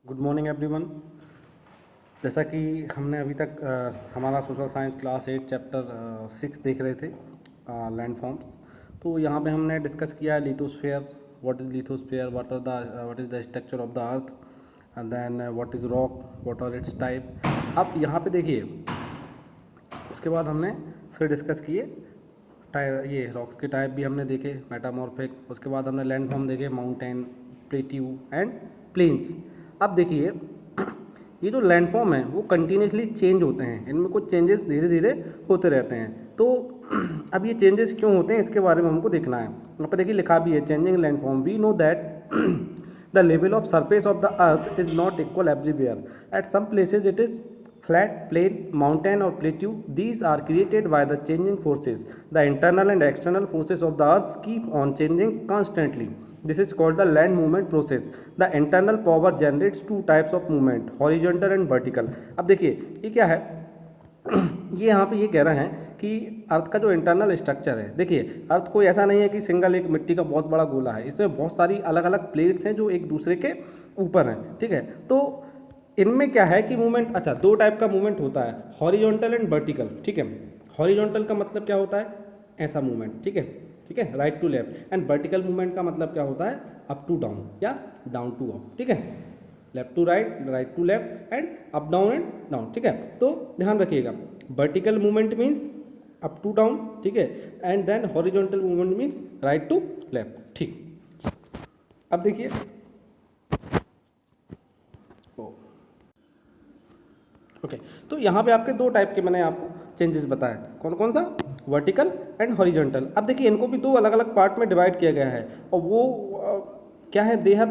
Good morning everyone. जैसा कि हमने अभी तक हमारा सोशल साइंस क्लास 8 चैप्टर 6 देख रहे थे, लैंड फॉर्म्स। तो यहाँ पे हमने डिस्कस किया है lithosphere, what is lithosphere, what is the structure of the earth, and then what is rock, what are its type. अब यहाँ पे देखिए, उसके बाद हमने फिर डिस्कस किए ये रॉक्स के टाइप भी हमने देखे, मेटामॉर्फिक। उसके बाद हमने लैंड फॉर्म देखे, माउंटेन, प्लेट्यू एंड प्लेन्स। अब देखिए, ये जो लैंडफॉर्म है वो कंटिन्यूसली चेंज होते हैं, इनमें कुछ चेंजेस धीरे धीरे होते रहते हैं। तो अब ये चेंजेस क्यों होते हैं इसके बारे में हमको देखना है। यहाँ पर देखिए लिखा भी है, changing landform we know that the level of surface of the earth is not equal everywhere. At some places it is flat, plain, mountain or plateau. These are created by the changing forces. The internal and external forces of the earth keep on changing constantly. This is called the land movement process. The internal power generates two types of movement, horizontal and vertical. अब देखिए ये क्या है, ये यहाँ पे ये कह रहे हैं कि अर्थ का जो इंटरनल स्ट्रक्चर है, देखिए अर्थ कोई ऐसा नहीं है कि सिंगल एक मिट्टी का बहुत बड़ा गोला है, इसमें बहुत सारी अलग अलग प्लेट्स हैं जो एक दूसरे के ऊपर हैं, ठीक है। तो इनमें क्या है कि मूवमेंट, अच्छा दो टाइप का मूवमेंट होता है, हॉरिजॉन्टल एंड वर्टिकल, ठीक है। हॉरिजॉन्टल का मतलब क्या होता है, ऐसा मूवमेंट, ठीक है, ठीक है, right to left. And vertical movement का मतलब क्या होता है, अप टू डाउन या डाउन टू अप, ठीक है, left to right, right to left and up down and down, ठीक है। तो ध्यान रखिएगा, vertical movement means up to down, ठीक है, and then horizontal movement means right to left, ठीक। अब देखिए, ओके तो यहाँ पे आपके दो टाइप के मैंने आपको चेंजेस बताए, कौन कौन सा, वर्टिकल एंड हॉरिजॉन्टल। अब देखिए इनको भी दो अलग अलग पार्ट में डिवाइड किया गया है, और वो क्या है, दे हैव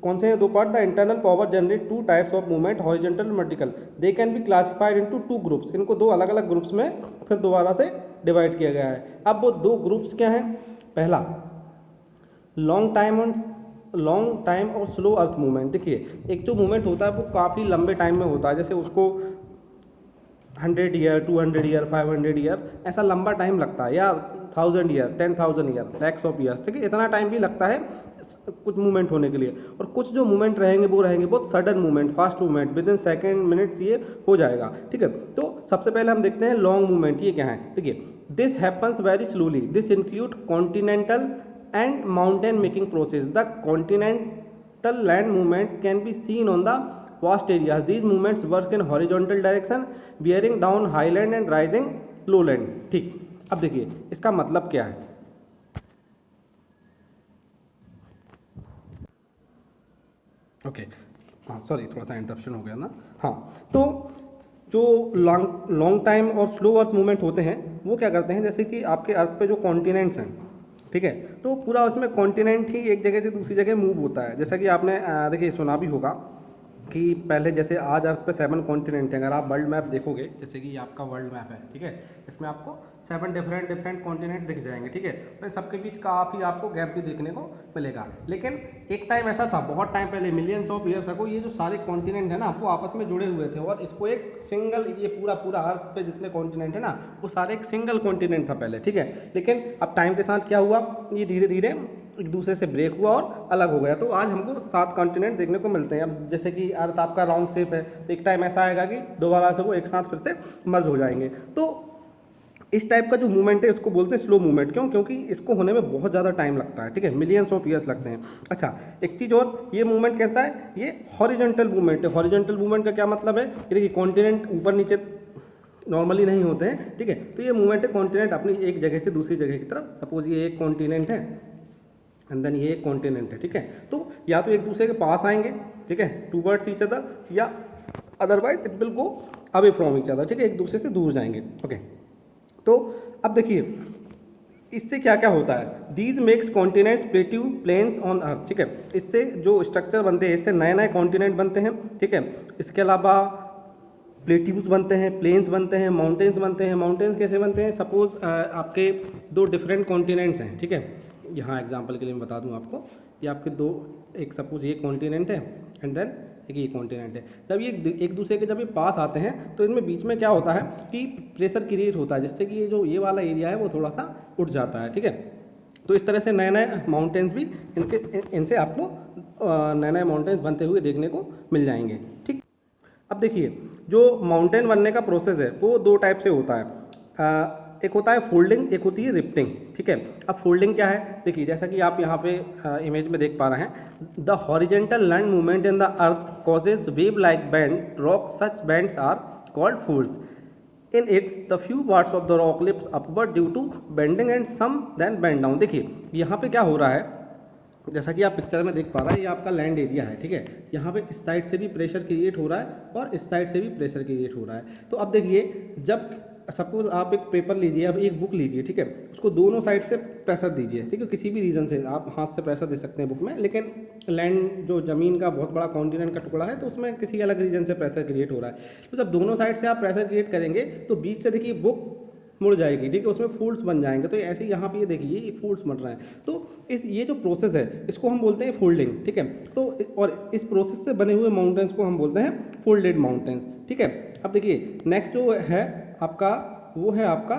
कौन से हैं दो part, the internal power generate two types of movement, horizontal and vertical. They can be classified into two groups. इनको दो अलग अलग ग्रुप्स में फिर दोबारा से डिवाइड किया गया है। अब वो दो ग्रुप्स क्या हैं, पहला लॉन्ग टाइम और स्लो अर्थ मूवमेंट। देखिए एक जो मूवमेंट होता है वो काफ़ी लंबे टाइम में होता है, जैसे उसको 100 ईयर, 200 ईयर, 500 ईयर ऐसा लंबा टाइम लगता है, या 1000 year, 10,000 year, lakhs of years, ठीक है, इतना टाइम भी लगता है कुछ मूवमेंट होने के लिए। और कुछ जो मूवमेंट रहेंगे वो रहेंगे बहुत sudden movement, fast movement, with in second minutes ये हो जाएगा, ठीक है। तो सबसे पहले हम देखते हैं लॉन्ग मूवमेंट, ये क्या है। देखिए this happens very slowly, this include continental and mountain making process. The continental land movement can be seen on the vast areas. These movements work in horizontal direction, bearing down highland and rising lowland, ठीक। अब देखिए इसका मतलब क्या है, okay हाँ sorry थोड़ा सा इंटरप्शन हो गया ना। हाँ तो जो लॉन्ग टाइम और स्लो अर्थ मूवमेंट होते हैं वो क्या करते हैं, जैसे कि आपके अर्थ पे जो कॉन्टिनेंट्स हैं, ठीक है, तो पूरा उसमें कॉन्टिनेंट ही एक जगह से दूसरी जगह मूव होता है। जैसा कि आपने देखिए सुना भी होगा कि पहले जैसे आज अर्थ पे 7 कॉन्टिनेंट हैं। अगर आप वर्ल्ड मैप देखोगे, जैसे कि आपका वर्ल्ड मैप है, ठीक है, इसमें आपको 7 डिफरेंट कॉन्टिनेंट दिख जाएंगे, ठीक है। तो सबके बीच काफ़ी आपको गैप भी देखने को मिलेगा। लेकिन एक टाइम ऐसा था, बहुत टाइम पहले, मिलियंस ऑफ ईयर्स अगो, ये जो सारे कॉन्टिनेंट है ना वो आपस में जुड़े हुए थे, और इसको एक सिंगल, ये पूरा अर्थ पे जितने कॉन्टिनेंट है ना वो सारे एक सिंगल कॉन्टिनेंट था पहले, ठीक है। लेकिन अब टाइम के साथ क्या हुआ, ये धीरे धीरे एक दूसरे से ब्रेक हुआ और अलग हो गया। तो आज हमको 7 कॉन्टिनेंट देखने को मिलते हैं। अब जैसे कि अर्थ आपका राउंड शेप है, तो एक टाइम ऐसा आएगा कि दोबारा से वो एक साथ फिर से मर्ज हो जाएंगे। तो इस टाइप का जो मूवमेंट है उसको बोलते हैं स्लो मूवमेंट। क्यों, क्योंकि इसको होने में बहुत ज़्यादा टाइम लगता है, ठीक है, मिलियंस ऑफ ईयर्स लगते हैं। अच्छा एक चीज़ और, ये मूवमेंट कैसा है, ये हॉरिजॉन्टल मूवमेंट है। हॉरिजॉन्टल मूवमेंट का क्या मतलब है, ये देखिए कॉन्टिनेंट ऊपर नीचे नॉर्मली नहीं होते हैं, ठीक है। तो ये मूवमेंट है, कॉन्टिनेंट अपनी एक जगह से दूसरी जगह की तरफ, सपोज ये एक कॉन्टिनेंट है एंड देन ये एक कॉन्टिनेंट है, ठीक है। तो या तो एक दूसरे के पास आएंगे, ठीक है, टूवर्ड्स ईच अदर, या otherwise it will go away from each other, ठीक है, एक दूसरे से दूर जाएंगे, ओके। तो अब देखिए इससे क्या क्या होता है, these makes continents, plateau, plains on earth, ठीक है। इससे जो स्ट्रक्चर बनते हैं, इससे नए नए कॉन्टिनेंट बनते हैं, ठीक है। इसके अलावा प्लेट्यूज बनते हैं, प्लेन्स बनते हैं, माउंटेन्स बनते हैं। माउंटेन्स कैसे बनते हैं, सपोज आपके दो डिफरेंट कॉन्टिनेंट्स हैं, ठीक है। यहाँ एग्जांपल के लिए मैं बता दूँ आपको, ये आपके दो, एक सपोज ये कॉन्टिनेंट है एंड देन एक ये कॉन्टिनेंट है। जब ये एक दूसरे के जब ये पास आते हैं तो इनमें बीच में क्या होता है कि प्रेशर क्रिएट होता है, जिससे कि ये जो ये वाला एरिया है वो थोड़ा सा उठ जाता है, ठीक है। तो इस तरह से नए नए माउंटेन्स भी इनसे आपको नए नए माउंटेन्स बनते हुए देखने को मिल जाएंगे। ठीक, अब देखिए जो माउंटेन बनने का प्रोसेस है वो दो टाइप से होता है। एक होता है फोल्डिंग, एक होती है रिफ्टिंग। ठीक है, अब फोल्डिंग क्या है, देखिए जैसा कि आप यहाँ पे इमेज में देख पा रहे हैं, the horizontal land movement in the earth causes wave like bend rock, such bends are called folds. In it, the few parts of the rock lifts upward due to bending and some then bend down। देखिए यहाँ पे क्या हो रहा है, जैसा कि आप पिक्चर में देख पा रहे हैं, ये आपका लैंड एरिया है। ठीक है, यहाँ पे इस साइड से भी प्रेशर क्रिएट हो रहा है और इस साइड से भी प्रेशर क्रिएट हो रहा है। तो अब देखिए, जब सपोज आप एक पेपर लीजिए, अब एक बुक लीजिए, ठीक है, उसको दोनों साइड से प्रेशर दीजिए। ठीक है, किसी भी रीज़न से आप हाथ से प्रेशर दे सकते हैं बुक में, लेकिन लैंड जो ज़मीन का बहुत बड़ा कॉन्टिनेंट का टुकड़ा है तो उसमें किसी अलग रीजन से प्रेशर क्रिएट हो रहा है। तो जब दोनों साइड से आप प्रेशर क्रिएट करेंगे तो बीच से देखिए बुक मुड़ जाएगी। ठीक है, उसमें फोल्ड्स बन जाएंगे। तो ऐसे ही यहाँ पे ये देखिए ये फोल्ड्स बन रहे हैं। तो ये जो प्रोसेस है इसको हम बोलते हैं फोल्डिंग। ठीक है, तो और इस प्रोसेस से बने हुए माउंटेन्स को हम बोलते हैं फोल्डेड माउंटेन्स। ठीक है, अब देखिए नेक्स्ट जो है आपका वो है आपका,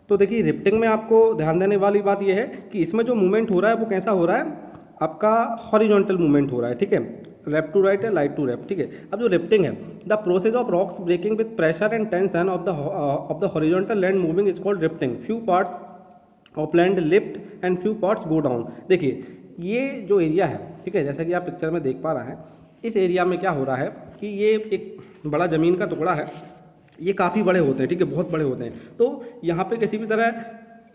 तो देखिए रिफ्टिंग में आपको ध्यान देने वाली बात यह है कि इसमें जो मूवमेंट हो रहा है वो कैसा हो रहा है, आपका हॉरिजॉन्टल मूवमेंट हो रहा है। ठीक है, लेफ्ट टू राइट है, राइट टू लेफ्ट। ठीक है, अब जो रिफ्टिंग है, the process of rocks breaking with pressure and tension of the horizontal land moving is called rifting. Few parts of land lift and few parts go down. देखिए ये जो area है, ठीक है, जैसा कि आप पिक्चर में देख पा रहे हैं, इस एरिया में क्या हो रहा है कि ये एक बड़ा ज़मीन का टुकड़ा है, ये काफ़ी बड़े होते हैं। ठीक है, बहुत बड़े होते हैं। तो यहाँ पे किसी भी तरह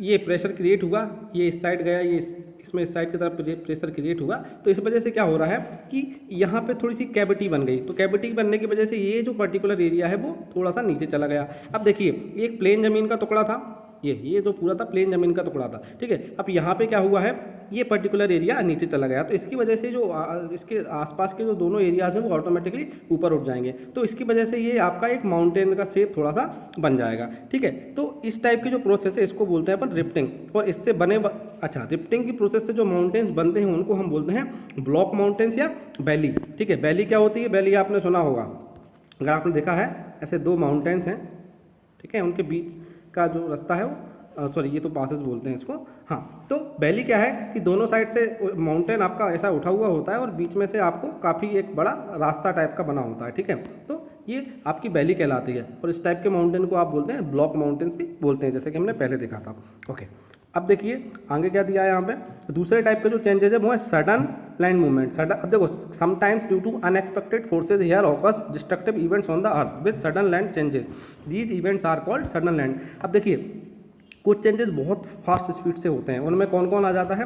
ये प्रेशर क्रिएट हुआ, ये इस साइड गया, ये इसमें इस साइड की तरफ प्रेशर क्रिएट हुआ, तो इस वजह से क्या हो रहा है कि यहाँ पे थोड़ी सी कैविटी बन गई। तो कैविटी बनने की वजह से ये जो पर्टिकुलर एरिया है वो थोड़ा सा नीचे चला गया। अब देखिए ये एक प्लेन ज़मीन का टुकड़ा था, ये जो पूरा था प्लेन ज़मीन का टुकड़ा था। ठीक है, अब यहाँ पे क्या हुआ है, ये पर्टिकुलर एरिया नीचे चला गया। तो इसकी वजह से जो इसके आसपास के जो दोनों एरियाज हैं वो ऑटोमेटिकली ऊपर उठ जाएंगे। तो इसकी वजह से ये आपका एक माउंटेन का शेप थोड़ा सा बन जाएगा। ठीक है, तो इस टाइप की जो प्रोसेस है इसको बोलते हैं अपन रिफ्टिंग। और इससे अच्छा, रिफ्टिंग की प्रोसेस से जो माउंटेन्स बनते हैं उनको हम बोलते हैं ब्लॉक माउंटेन्स या वैली। ठीक है, वैली क्या होती है, वैली आपने सुना होगा, अगर आपने देखा है ऐसे दो माउंटेन्स हैं, ठीक है, उनके बीच का जो रास्ता है वो सॉरी ये तो पासेस बोलते हैं इसको। हाँ, तो वैली क्या है कि दोनों साइड से माउंटेन आपका ऐसा उठा हुआ होता है और बीच में से आपको काफ़ी एक बड़ा रास्ता टाइप का बना होता है। ठीक है, तो ये आपकी वैली कहलाती है। और इस टाइप के माउंटेन को आप बोलते हैं ब्लॉक माउंटेन्स भी बोलते हैं, जैसे कि हमने पहले देखा था। ओके, अब देखिए आगे क्या दिया है यहाँ पे, दूसरे टाइप के जो चेंजेस है वो है सडन लैंड मूवमेंट। सडन, अब देखो sometimes due to unexpected forces here occurs destructive events on the earth with sudden land changes, these events are called sudden land. अब देखिए कुछ चेंजेस बहुत फास्ट स्पीड से होते हैं, उनमें कौन कौन आ जाता है,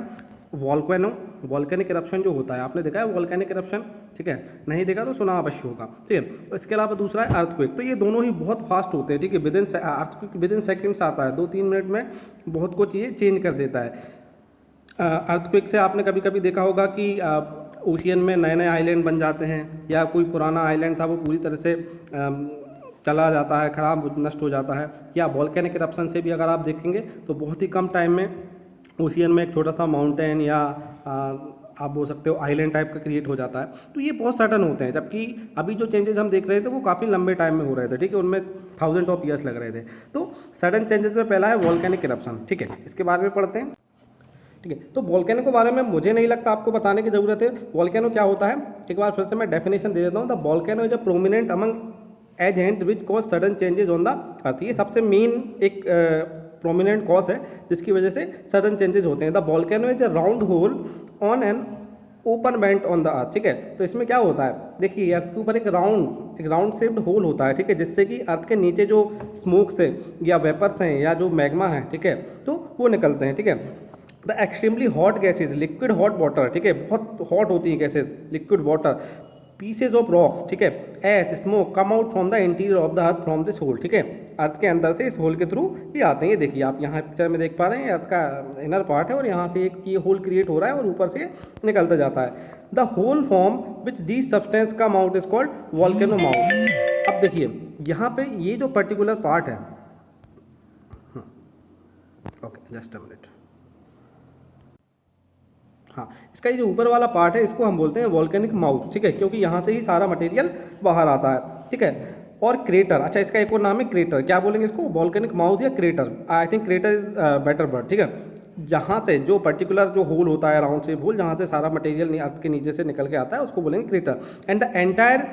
वॉल्केनो, वॉल्केनिक इरप्शन जो होता है, आपने देखा है वॉल्केनिक इरप्शन, ठीक है, नहीं देखा तो सुना अवश्य होगा। ठीक है, इसके अलावा दूसरा है अर्थक्वेक। तो ये दोनों ही बहुत फास्ट होते हैं। ठीक है, अर्थक्वेक विदिन सेकंड्स आता है, 2-3 मिनट में बहुत कुछ ये चेंज कर देता है। अर्थक्वेक से आपने कभी कभी देखा होगा कि ओशियन में नए नए आइलैंड बन जाते हैं, या कोई पुराना आइलैंड था वो पूरी तरह से चला जाता है, खराब नष्ट हो जाता है। या वॉल्केनिक इरप्शन से भी अगर आप देखेंगे तो बहुत ही कम टाइम में ओशियन में एक छोटा सा माउंटेन या आप बोल सकते हो आइलैंड टाइप का क्रिएट हो जाता है। तो ये बहुत सडन होते हैं, जबकि अभी जो चेंजेस हम देख रहे थे वो काफ़ी लंबे टाइम में हो रहे थे। ठीक है, उनमें 1000 ऑफ ईयर्स लग रहे थे। तो सडन चेंजेस में पहला है वॉल्केनिक इरप्शन। ठीक है, इसके बारे में पढ़ते हैं। ठीक है, तो वॉल्केनो के बारे में मुझे नहीं लगता आपको बताने की ज़रूरत है। वॉल्केनो क्या होता है, एक बार फिर से मैं डेफिनेशन दे देता हूँ। The volcano is a prominent among agent which cause sudden changes on the अर्थ। ये सबसे मेन एक प्रोमिनेंट कॉज है जिसकी वजह से सडन चेंजेस होते हैं। The volcano is a round whole on an open went on the अर्थ। ठीक है, तो इसमें क्या होता है, देखिए अर्थ के ऊपर एक राउंड शेप्ड होल होता है। ठीक है, जिससे कि अर्थ के नीचे जो स्मोक्स है या वेपर्स हैं या जो मैग्मा है, ठीक है, तो वो निकलते हैं। ठीक है, the extremely hot gases, liquid hot water, ठीक है, बहुत हॉट होती हैं gases, liquid water, pieces of rocks, ठीक है, as smoke come out from the interior of the earth from this hole. ठीक है, अर्थ के अंदर से इस होल के थ्रू ये आते हैं। ये देखिए आप यहाँ पिक्चर में देख पा रहे हैं, अर्थ का इनर पार्ट है और यहाँ से एक ये होल क्रिएट हो रहा है और ऊपर से निकलता जाता है। The hole from which these substance come out is called volcano mouth. अब देखिए यहाँ पे ये जो पर्टिकुलर पार्ट है, ओके जस्ट अ मिनट, हाँ, इसका ये जो ऊपर वाला पार्ट है इसको हम बोलते हैं वॉल्केनिक माउथ। ठीक है, क्योंकि यहाँ से ही सारा मटेरियल बाहर आता है। ठीक है, और क्रेटर, अच्छा इसका एक और नाम है क्रेटर। क्या बोलेंगे इसको, वॉल्केनिक माउथ या crater. I think crater is better word. ठीक है, जहाँ से जो पर्टिकुलर जो होल होता है, राउंड शेप होल, जहाँ से सारा मटेरियल अर्थ के नीचे से निकल के आता है, उसको बोलेंगे crater. And the entire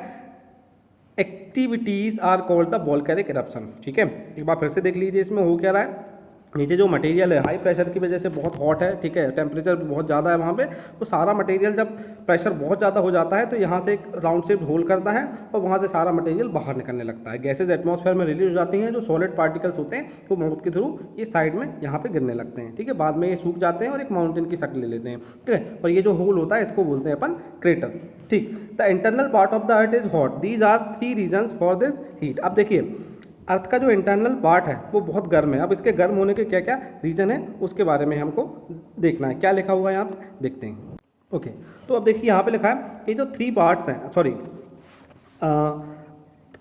activities are called the volcanic eruption. ठीक है, एक बार फिर से देख लीजिए इसमें हो क्या रहा है। नीचे जो मटेरियल है हाई प्रेशर की वजह से बहुत हॉट है, ठीक है, टेम्परेचर बहुत ज़्यादा है वहाँ पे, तो सारा मटेरियल जब प्रेशर बहुत ज़्यादा हो जाता है तो यहाँ से एक राउंड शेप होल करता है और वहाँ से सारा मटेरियल बाहर निकलने लगता है। गैसेज एटमॉस्फेयर में रिलीज हो जाती हैं, जो सॉलिड पार्टिकल्स होते हैं वो माउथ के थ्रू ये साइड में यहाँ पे गिरने लगते हैं। ठीक है, बाद में ये सूख जाते हैं और एक माउंटेन की शक्ल ले लेते हैं। ठीक है, और ये जो होल होता है इसको बोलते हैं अपन क्रेटर। ठीक, the internal part of the earth is hot, these are 3 reasons for this heat. अब देखिए अर्थ का जो इंटरनल पार्ट है वो बहुत गर्म है। अब इसके गर्म होने के क्या क्या रीजन है उसके बारे में हमको देखना है। क्या लिखा हुआ है यहाँ पे देखते हैं। ओके, तो अब देखिए यहाँ पे लिखा है कि जो 3 पार्ट्स हैं, सॉरी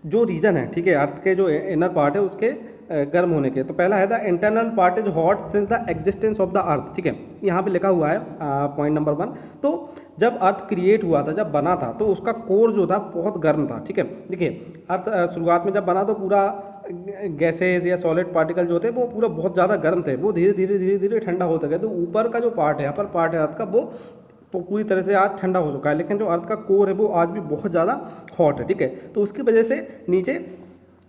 जो रीजन है, ठीक है, अर्थ के जो इनर पार्ट है उसके गर्म होने के, तो पहला है the internal part is hot since the existence of the अर्थ। ठीक है, यहाँ पे लिखा हुआ है पॉइंट नंबर 1। तो जब अर्थ क्रिएट हुआ था, जब बना था, तो उसका कोर जो था बहुत गर्म था। ठीक है, देखिए अर्थ शुरुआत में जब बना तो पूरा गैसेज या सॉलिड पार्टिकल जो थे वो पूरा बहुत ज़्यादा गर्म थे, वो धीरे धीरे धीरे धीरे ठंडा होता गया। तो ऊपर का जो पार्ट है, अपर पार्ट है अर्थ का, वो पूरी तरह से आज ठंडा हो चुका है, लेकिन जो अर्थ का कोर है वो आज भी बहुत ज़्यादा हॉट है। ठीक है, तो उसकी वजह से नीचे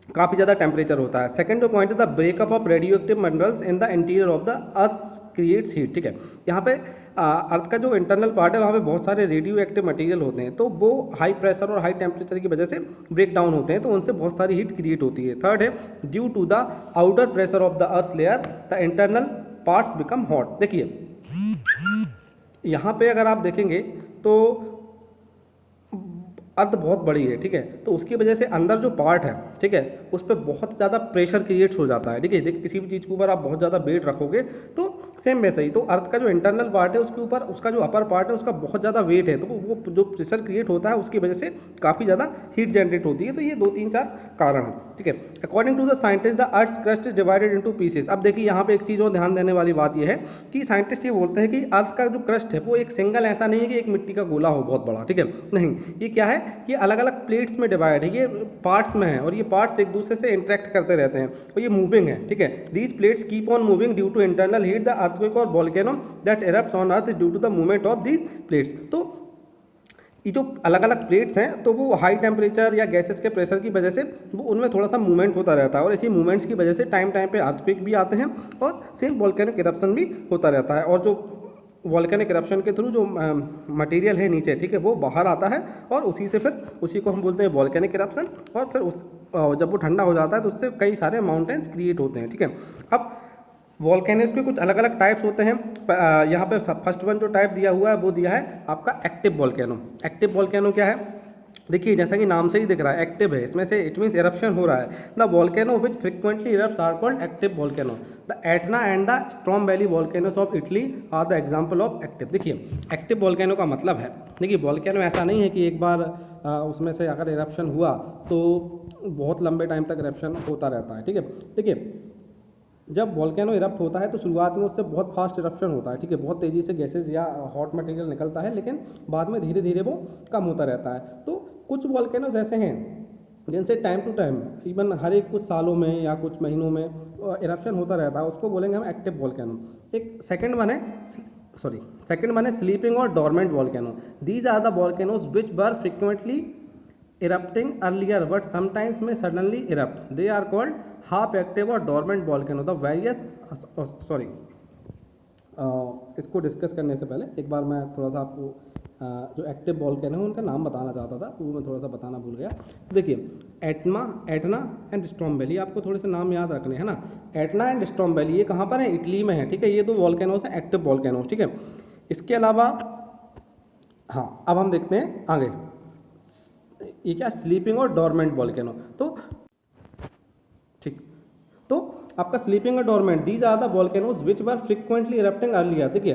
काफ़ी ज़्यादा टेम्परेचर होता है। सेकंड जो पॉइंट है the breakup of radio active minerals in the interior of the earth creates heat. ठीक है, यहाँ पे अर्थ का जो इंटरनल पार्ट है वहाँ पे बहुत सारे रेडियो एक्टिव मटेरियल होते हैं, तो वो हाई प्रेशर और हाई टेम्परेचर की वजह से ब्रेक डाउन होते हैं, तो उनसे बहुत सारी हीट क्रिएट होती है। थर्ड है due to the outer pressure of the earth layer the internal parts become hot. देखिए यहाँ पे अगर आप देखेंगे तो अर्थ बहुत बड़ी है, ठीक है, तो उसकी वजह से अंदर जो पार्ट है, ठीक है, उस पर बहुत ज़्यादा प्रेशर क्रिएट हो जाता है। ठीक है, देखिए किसी भी चीज़ के ऊपर आप बहुत ज़्यादा वेट रखोगे तो सेम वैसे ही, तो अर्थ का जो इंटरनल पार्ट है उसके ऊपर उसका जो अपर पार्ट है उसका बहुत ज़्यादा वेट है, तो वो जो प्रेशर क्रिएट होता है उसकी वजह से काफ़ी ज़्यादा हीट जनरेट होती है। तो ये 2-3-4 कारण है। ठीक है, according to the scientist the earth crust is divided into pieces. अब देखिए यहाँ पे एक चीज़ और ध्यान देने वाली बात यह है कि साइंटिस्ट ये बोलते हैं कि अर्थ का जो क्रस्ट है वो एक सिंगल ऐसा नहीं है कि एक मिट्टी का गोला हो बहुत बड़ा। ठीक है, नहीं, ये क्या है, ये अलग अलग प्लेट्स में डिवाइड है, ये पार्ट्स में है, और ये पार्ट्स एक दूसरे से इंटरेक्ट करते रहते हैं और ये मूविंग है। ठीक है, these plates keep on moving due to internal heat the earthquake और volcano that erupts on earth due to the movement of these plates. तो ये जो अलग अलग प्लेट्स हैं तो वो हाई टेम्परेचर या गैसेस के प्रेशर की वजह से वो उनमें थोड़ा सा मूवमेंट होता रहता है, और इसी मूवमेंट्स की वजह से टाइम टाइम पे अर्थक्वेक भी आते हैं और सेम वोल्केनिक इरप्शन भी होता रहता है। और जो वोल्केनिक इरप्शन के थ्रू जो मटेरियल है नीचे, ठीक है, वो बाहर आता है और उसी से फिर उसी को हम बोलते हैं वोल्केनिक इरप्शन, और फिर उस जब वो ठंडा हो जाता है तो उससे कई सारे माउंटेन्स क्रिएट होते हैं। ठीक है, अब वॉल्केनोज के कुछ अलग अलग टाइप्स होते हैं। यहाँ पे फर्स्ट वन जो टाइप दिया हुआ है वो दिया है आपका एक्टिव वॉल्केनो। एक्टिव वॉल्केनो क्या है, देखिए जैसा कि नाम से ही दिख रहा है एक्टिव है, इसमें से इट मीन्स इरप्शन हो रहा है। The volcano which frequently erupts are called active volcano. The Etna and the Stromboli volcanoes of Italy are the example of active. देखिए एक्टिव वॉल्केनो का मतलब है, देखिए वॉल्केनो ऐसा नहीं है कि एक बार उसमें से अगर इरप्शन हुआ तो बहुत लंबे टाइम तक इरप्शन होता रहता है। ठीक है, देखिए जब वॉल्केनो इरप्ट होता है तो शुरुआत में उससे बहुत फास्ट इरप्शन होता है, ठीक है, बहुत तेज़ी से गैसेज या हॉट मटेरियल निकलता है, लेकिन बाद में धीरे धीरे वो कम होता रहता है। तो कुछ वॉल्केनोज ऐसे हैं जिनसे टाइम टू टाइम इवन हर एक कुछ सालों में या कुछ महीनों में इरप्शन होता रहता है, उसको बोलेंगे हम एक्टिव वॉल्केनो। एक सेकंड वन है स्लीपिंग और dormant volcano. These are the volcanoes which were frequently erupting earlier but sometimes may suddenly erupt. They are called half active or dormant volcano. The various इसको discuss करने से पहले एक बार मैं थोड़ा सा आपको जो एक्टिव वॉल्केनो है उनका नाम बताना चाहता था, वो मैं थोड़ा सा बताना भूल गया। देखिए एटना एंड स्ट्रॉम वैली, आपको थोड़े से नाम याद रखने हैं ना। एटना एंड स्ट्रॉम वैली ये कहाँ पर है, इटली में है। ठीक है, ये दो वॉल्केनोज हैं एक्टिव वॉल्केनोज। ठीक है, इसके अलावा हाँ अब हम देखते हैं आगे, ये क्या स्लीपिंग और डोरमेंट वॉल्केनो। तो ठीक, तो आपका स्लीपिंग और dormant these are the volcanoes which were frequently erupting earlier. देखिए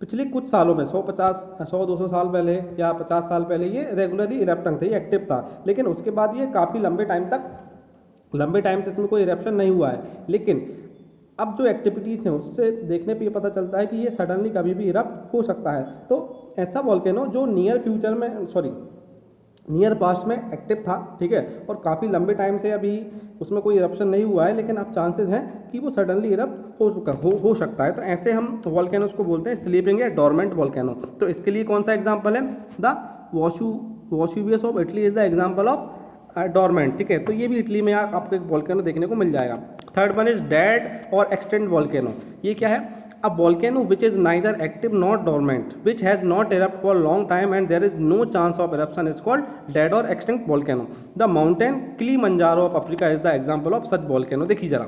पिछले कुछ सालों में 100-200 साल पहले या 50 साल पहले ये रेगुलरली इरप्टिंग थे, ये एक्टिव था, लेकिन उसके बाद ये काफ़ी लंबे टाइम से इसमें कोई इरप्शन नहीं हुआ है। लेकिन अब जो एक्टिविटीज़ हैं उससे देखने पे ये पता चलता है कि ये सडनली कभी भी इरप्ट हो सकता है। तो ऐसा वॉल्केनो जो नियर फ्यूचर में नियर पास्ट में एक्टिव था, ठीक है, और काफ़ी लंबे टाइम से अभी उसमें कोई इरप्शन नहीं हुआ है, लेकिन अब चांसेस हैं कि वो सडनली इरप्ट हो सकता है। तो ऐसे हम वॉल्केनोस को बोलते हैं स्लीपिंग या डोरमेंट वॉल्केनो। तो इसके लिए कौन सा एग्जाम्पल है, the Vesuvius of Italy is the example of dormant, ठीक है। तो ये भी इटली में आपको एक वॉल्केनो देखने को मिल जाएगा। थर्ड वन इज डेड और एक्सटेंट वॉल्केनो। ये क्या है, a volcano which is neither active nor dormant, which has not erupted for a long time and there is no chance of eruption, is called dead or extinct volcano. The mountain Kilimanjaro of Africa is the example of such volcano. देखिए जरा,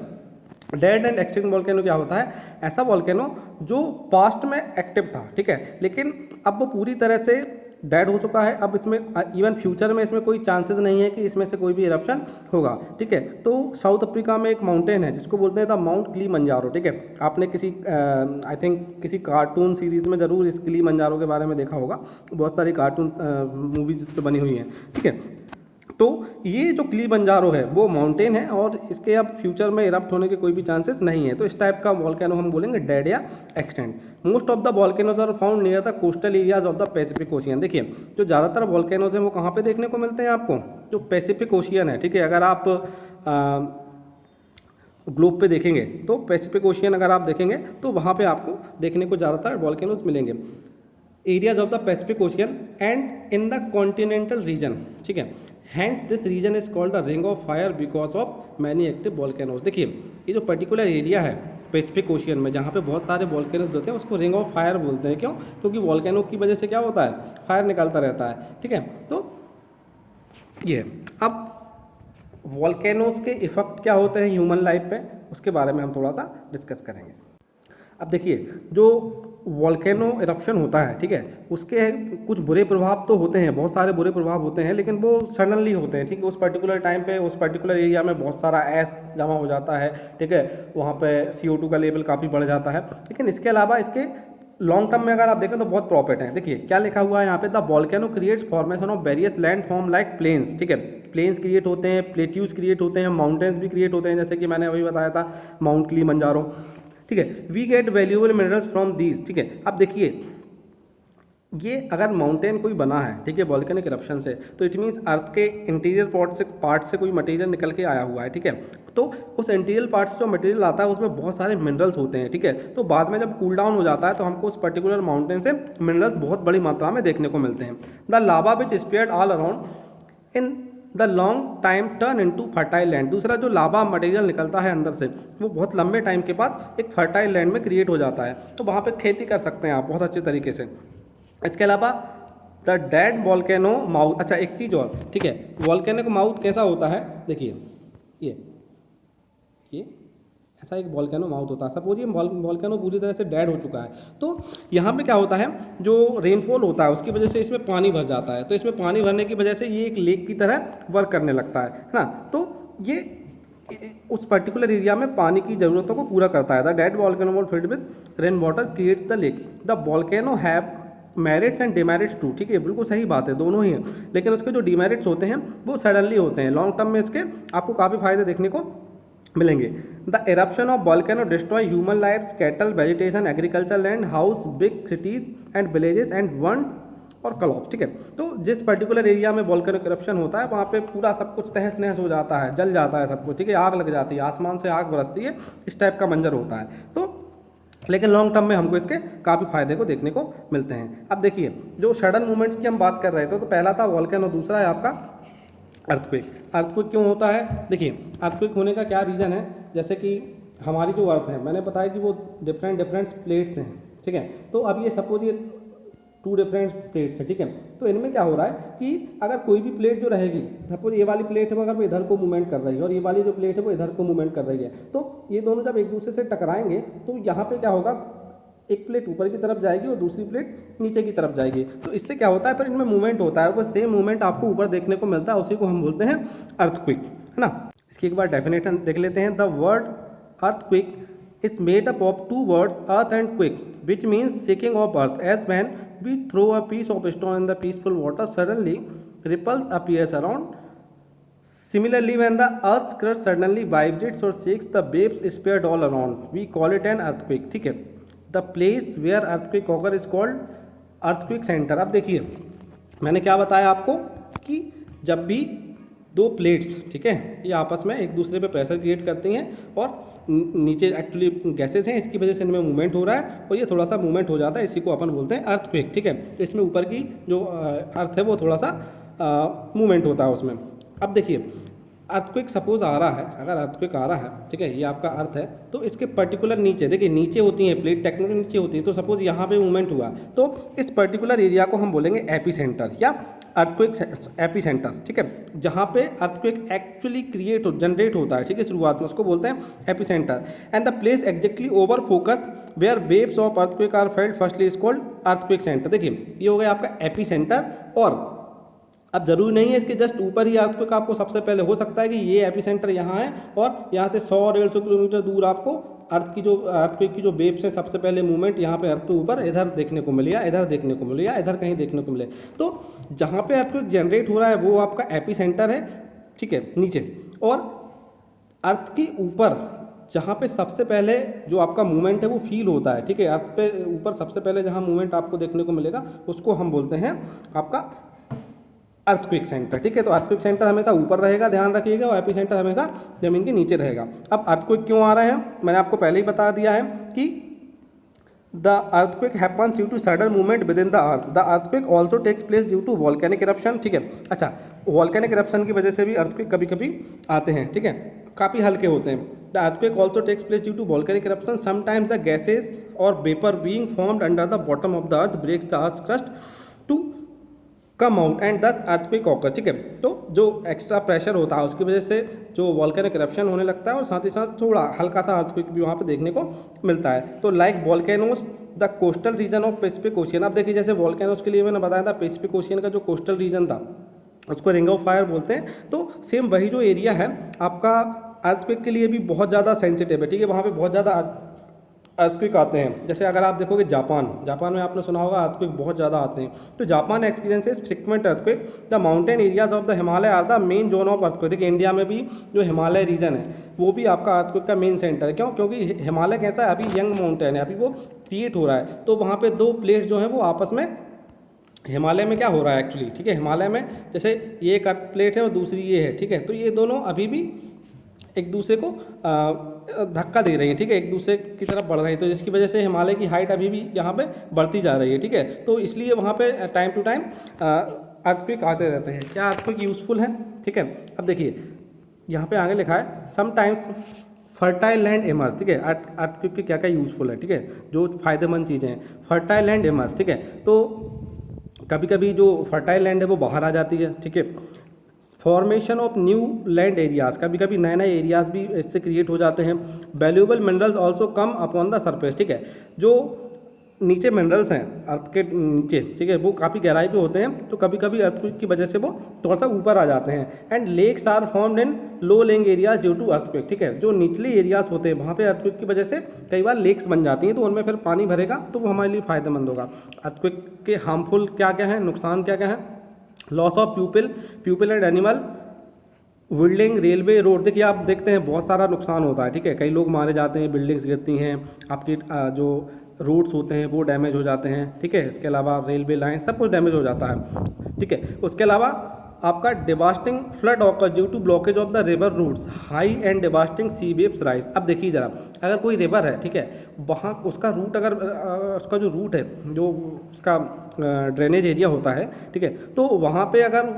dead and extinct volcano क्या होता है, ऐसा volcano जो past में active था, ठीक है, लेकिन अब वो पूरी तरह से डेड हो चुका है। अब इसमें इवन फ्यूचर में इसमें कोई चांसेस नहीं है कि इसमें से कोई भी इरप्शन होगा, ठीक है। तो साउथ अफ्रीका में एक माउंटेन है जिसको बोलते हैं द माउंट किलिमंजारो, ठीक है। आपने किसी आई थिंक किसी कार्टून सीरीज में ज़रूर इस किलिमंजारो के बारे में देखा होगा, बहुत सारी कार्टून मूवीज इस पर बनी हुई हैं, ठीक है। तो ये जो किलिमंजारो है वो माउंटेन है और इसके अब फ्यूचर में इरप्ट होने के कोई भी चांसेस नहीं है। तो इस टाइप का वॉल्केनो हम बोलेंगे डेड या extinct. Most of the volcanoes are found near the coastal areas of the Pacific Ocean. देखिए जो ज़्यादातर वॉल्केनोज हैं वो कहाँ पे देखने को मिलते हैं आपको, जो पैसिफिक ओशियन है, ठीक है। अगर आप ग्लोब पे देखेंगे तो पैसिफिक ओशियन अगर आप देखेंगे तो वहाँ पे आपको देखने को ज़्यादातर वॉल्केनोज मिलेंगे। Areas of the Pacific Ocean and in the continental region, ठीक है। Hence this region is called the Ring of Fire because of many active volcanoes. देखिए ये जो पर्टिकुलर एरिया है पैसिफिक ओशियन में जहाँ पे बहुत सारे वॉल्केनोज होते हैं उसको रिंग ऑफ फायर बोलते हैं। क्यों, क्योंकि वॉल्केनो की वजह से क्या होता है, फायर निकलता रहता है, ठीक है। तो ये अब वॉल्केनोज के इफेक्ट क्या होते हैं ह्यूमन लाइफ पे, उसके बारे में हम थोड़ा सा डिस्कस करेंगे। अब देखिए जो वॉल्केनो इरप्शन होता है, ठीक है, उसके कुछ बुरे प्रभाव तो होते हैं, बहुत सारे बुरे प्रभाव होते हैं, लेकिन वो सडनली होते हैं, ठीक है। उस पर्टिकुलर टाइम पे उस पर्टिकुलर एरिया में बहुत सारा ऐश जमा हो जाता है, ठीक है, वहाँ पे CO2 का लेवल काफ़ी बढ़ जाता है। लेकिन इसके अलावा इसके लॉन्ग टर्म में अगर आप देखें तो बहुत प्रॉफिट है। देखिए क्या लिखा हुआ है यहाँ पे, the volcano creates formation of various land form like plains, ठीक है। प्लेन्स क्रिएट होते हैं, प्लेट्यूज क्रिएट होते हैं, माउंटेन्स भी क्रिएट होते हैं, जैसे कि मैंने अभी बताया था माउंट किलिमंजारो, ठीक है। We get valuable minerals from these, ठीक है। अब देखिए ये अगर माउंटेन कोई बना है, ठीक है, वॉल्केनिक इरप्शन से, तो इट मीन्स अर्थ के इंटीरियर पार्ट से कोई मटेरियल निकल के आया हुआ है, ठीक है। तो उस इंटीरियर पार्ट से जो मटेरियल आता है उसमें बहुत सारे मिनरल्स होते हैं, ठीक है। तो बाद में जब कूल डाउन हो जाता है तो हमको उस पर्टिकुलर माउंटेन से मिनरल्स बहुत बड़ी मात्रा में देखने को मिलते हैं। The lava which spread all around in the long time turn into fertile land. दूसरा जो लावा मटेरियल निकलता है अंदर से वो बहुत लंबे टाइम के बाद एक फर्टाइल लैंड में क्रिएट हो जाता है, तो वहाँ पे खेती कर सकते हैं आप बहुत अच्छे तरीके से। इसके अलावा द डेड वॉल्केनो माउथ, अच्छा एक चीज़ और, ठीक है, वॉल्केनो का माउथ कैसा होता है, देखिए ये ऐसा एक वॉल्केनो माउथ होता है। सपोज ये वॉल्केनो पूरी तरह से डेड हो चुका है, तो यहाँ पे क्या होता है, जो रेनफॉल होता है उसकी वजह से इसमें पानी भर जाता है, तो इसमें पानी भरने की वजह से ये एक लेक की तरह वर्क करने लगता है ना। तो ये उस पर्टिकुलर एरिया में पानी की ज़रूरतों को पूरा करता है। The dead volcano was filled with rain water creates the lake. The volcano have merits and demerits too, ठीक है, बिल्कुल सही बात है, दोनों ही हैं, लेकिन उसके जो डिमेरिट्स होते हैं वो सडनली होते हैं। लॉन्ग टर्म में इसके आपको काफ़ी फायदे देखने को मिलेंगे। The eruption of volcano destroy human life, cattle, vegetation, agriculture land, house, big cities and villages and one और कलॉप्स, ठीक है। तो जिस पर्टिकुलर एरिया में वॉल्केनिक इरप्शन होता है वहाँ पे पूरा सब कुछ तहस नहस हो जाता है, जल जाता है सब कुछ, ठीक है, आग लग जाती है, आसमान से आग बरसती है, इस टाइप का मंजर होता है। तो लेकिन लॉन्ग टर्म में हमको इसके काफ़ी फायदे को देखने को मिलते हैं। अब देखिए जो सडन मूवमेंट्स की हम बात कर रहे थे, तो पहला था वॉल्केनो, दूसरा है आपका अर्थक्वेक। अर्थक्वेक क्यों होता है, देखिए अर्थक्वेक होने का क्या रीज़न है, जैसे कि हमारी जो अर्थ है, मैंने बताया कि वो डिफरेंट प्लेट्स हैं, ठीक है। तो अब ये सपोज ये 2 डिफरेंट प्लेट्स है, ठीक है। तो इनमें क्या हो रहा है कि अगर कोई भी प्लेट जो रहेगी, सपोज ये वाली प्लेट है अगर वो इधर को मूवमेंट कर रही है और ये वाली जो प्लेट है वो इधर को मूवमेंट कर रही है, तो ये दोनों जब एक दूसरे से टकराएंगे तो यहाँ पे क्या होगा, एक प्लेट ऊपर की तरफ जाएगी और दूसरी प्लेट नीचे की तरफ जाएगी। तो इससे क्या होता है, फिर इनमें मूवमेंट होता है, वो सेम मूवमेंट आपको ऊपर देखने को मिलता है, उसी को हम बोलते हैं अर्थक्वेक, है ना। इसकी एक बार डेफिनेशन देख लेते हैं। The word earthquake is made up of 2 words, earth and quake, which means shaking of earth. As when we throw a piece of stone in the peaceful water, suddenly ripples appears around. Similarly, when the earth's crust suddenly vibrates or shakes, the waves spread all around. We call it an earthquake, ठीक है। The place where earthquake occur is called earthquake center। अब देखिए मैंने क्या बताया आपको कि जब भी दो प्लेट्स, ठीक है, ये आपस में एक दूसरे पे प्रेशर क्रिएट करती हैं और नीचे एक्चुअली गैसेस हैं, इसकी वजह से इनमें मूवमेंट हो रहा है और ये थोड़ा सा मूवमेंट हो जाता है, इसी को अपन बोलते हैं अर्थक्वेक, ठीक है। तो इसमें ऊपर की जो अर्थ है वो थोड़ा सा मूवमेंट होता है उसमें। अब देखिए अर्थक्वेक सपोज आ रहा है, अगर अर्थक्वेक आ रहा है, ठीक है, ये आपका अर्थ है, तो इसके पर्टिकुलर नीचे देखिए, नीचे होती है प्लेट टेक्टोनिक नीचे होती है, तो सपोज यहाँ पे मूवमेंट हुआ तो इस पर्टिकुलर एरिया को हम बोलेंगे एपिसेंटर या अर्थक्वेक एपिसेंटर, ठीक है, जहाँ पे अर्थक्वेक एक्चुअली जनरेट होता है, ठीक है, शुरुआत में उसको बोलते हैं epicentre. And the place exactly over focus where waves of earthquake are felt firstly is called earthquake centre. देखिए ये हो गया आपका एपिसेंटर, और अब जरूरी नहीं है इसके जस्ट ऊपर ही अर्थक्वेक आपको सबसे पहले, हो सकता है कि ये एपिसेंटर यहाँ है और यहाँ से 100-150 किलोमीटर दूर आपको अर्थक्वेक की जो वेव्स है सबसे पहले मूवमेंट यहाँ पे अर्थ के ऊपर इधर देखने को मिले या इधर देखने को मिले या इधर कहीं देखने को मिले। तो जहाँ पे अर्थक्वेक जनरेट हो रहा है वो आपका एपिसेंटर है, ठीक है, नीचे, और अर्थ के ऊपर जहाँ पे सबसे पहले जो आपका मूवमेंट है वो फील होता है, ठीक है, अर्थ पे ऊपर सबसे पहले जहाँ मूवमेंट आपको देखने को मिलेगा उसको हम बोलते हैं आपका अर्थक्वेक सेंटर, ठीक है। तो अर्थक्वेक सेंटर हमेशा ऊपर रहेगा, ध्यान रखिएगा, और एपिसेंटर हमेशा जमीन के नीचे रहेगा। अब अर्थक्वेक क्यों आ रहे हैं, मैंने आपको पहले ही बता दिया है कि the earthquake happens due to sudden movement within the earth. The earthquake also takes place due to volcanic eruption, ठीक है। अच्छा, वॉल्केनिक इरप्शन की वजह से भी अर्थक्वेक कभी कभी आते हैं, ठीक है, काफ़ी हल्के होते हैं। The earthquake also takes place due to volcanic eruption, sometimes the gases और vapour being formed under the bottom of the earth breaks the earth crust to come out and thus earthquake occur, ठीक है। तो जो extra pressure होता है उसकी वजह से जो वॉल्केनिक इरप्शन होने लगता है और साथ ही साथ थोड़ा हल्का सा अर्थक्वेक भी वहाँ पे देखने को मिलता है। तो like volcanoes the coastal region of Pacific ocean, अब देखिए जैसे वॉल्केनोस के लिए मैंने बताया था पैसिफिक ओशियन का जो कोस्टल रीजन था उसको रिंग ऑफ फायर बोलते हैं। तो सेम वही जो एरिया है आपका अर्थक्वेक के लिए भी बहुत ज़्यादा सेंसिटिव है, ठीक है, वहाँ पर बहुत ज़्यादा अर्थक्वेक आते हैं। जैसे अगर आप देखोगे जापान में आपने सुना होगा अर्थक्वेक बहुत ज़्यादा आते हैं। तो Japan experiences frequent earthquake, the mountain areas of the Himalaya are the main zone of earthquake. देखिए इंडिया में भी जो हिमालय रीजन है वो भी आपका अर्थक्वेक का मेन सेंटर है। क्यों? क्योंकि हिमालय कैसा है, अभी यंग माउंटेन है, अभी वो क्रिएट हो रहा है, तो वहाँ पर दो प्लेट्स जो हैं वो आपस में, हिमालय में क्या हो रहा है एक्चुअली, ठीक है, हिमालय में जैसे ये एक अर्थ प्लेट है और दूसरी ये है, ठीक है, तो ये दोनों अभी भी एक दूसरे को धक्का दे रही है, ठीक है, एक दूसरे की तरफ बढ़ रही है, तो जिसकी वजह से हिमालय की हाइट अभी भी यहाँ पे बढ़ती जा रही है, ठीक है। तो इसलिए वहाँ पे टाइम टू टाइम अर्थक्वेक आते रहते हैं। क्या अर्थक्वेक यूज़फुल है, ठीक है। अब देखिए यहाँ पे आगे लिखा है समटाइम्स फर्टाइल लैंड एमर्ज, ठीक है, अर्थक्वेक के क्या क्या यूज़फुल है, ठीक है, जो फायदेमंद चीज़ें हैं। फर्टाइल लैंड एमर्ज, ठीक है, तो कभी कभी जो फर्टाइल लैंड है वो बाहर आ जाती है, ठीक है। Formation of new land areas, कभी कभी नए नए एरियाज भी इससे क्रिएट हो जाते हैं। Valuable minerals also come upon the surface, ठीक है, जो नीचे मिनरल्स हैं अर्थ के नीचे, ठीक है, वो काफ़ी गहराई पे होते हैं, तो कभी कभी अर्थक्वेक की वजह से वो थोड़ा सा ऊपर आ जाते हैं। And lakes are formed in low lying areas due to earthquake, ठीक है, जो निचले एरियाज होते हैं वहाँ पे अर्थक्वेक की वजह से कई बार लेक्स बन जाती हैं, तो उनमें फिर पानी भरेगा तो वो हमारे लिए फ़ायदेमंद होगा। अर्थक्वेक के हार्मफुल क्या क्या हैं, नुकसान क्या क्या हैं? Loss of प्यूपिल and animal, building, railway, road. देखिए आप देखते हैं बहुत सारा नुकसान होता है, ठीक है, कई लोग मारे जाते हैं, बिल्डिंग्स गिरती हैं, आपकी जो रोड्स होते हैं वो डैमेज हो जाते हैं, ठीक है, इसके अलावा रेलवे लाइन सब कुछ डैमेज हो जाता है, ठीक है। उसके अलावा आपका devastating flood occur due to blockage of the river routes, high and devastating sea waves rise. अब देखिए ज़रा, अगर कोई रिवर है, ठीक है, वहाँ उसका रूट अगर उसका जो रूट है, जो उसका ड्रेनेज एरिया होता है, ठीक है, तो वहाँ पे अगर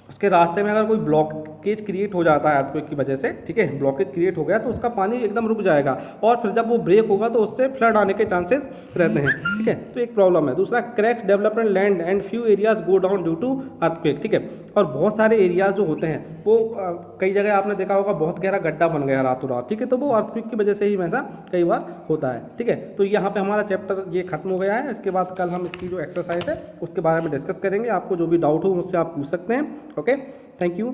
उसके रास्ते में अगर कोई ब्लॉकेज क्रिएट हो जाता है अर्थक्वेक की वजह से, ठीक है, ब्लॉकेज क्रिएट हो गया तो उसका पानी एकदम रुक जाएगा और फिर जब वो ब्रेक होगा तो उससे फ्लड आने के चांसेस रहते हैं, ठीक है, तो एक प्रॉब्लम है। दूसरा, cracks development land and few areas go down due to earthquake, ठीक है, और बहुत सारे एरियाज जो होते हैं वो कई जगह आपने देखा होगा बहुत गहरा गड्ढा बन गया रातों रात, ठीक है, तो वो अर्थक्वेक की वजह से ही वैसा कई बार होता है, ठीक है। तो यहाँ पे हमारा चैप्टर ये खत्म हो गया है। इसके बाद कल हम इसकी जो एक्सरसाइज है उसके बारे में डिस्कस करेंगे। आपको जो भी डाउट हो मुझसे आप पूछ सकते हैं। Okay, thank you.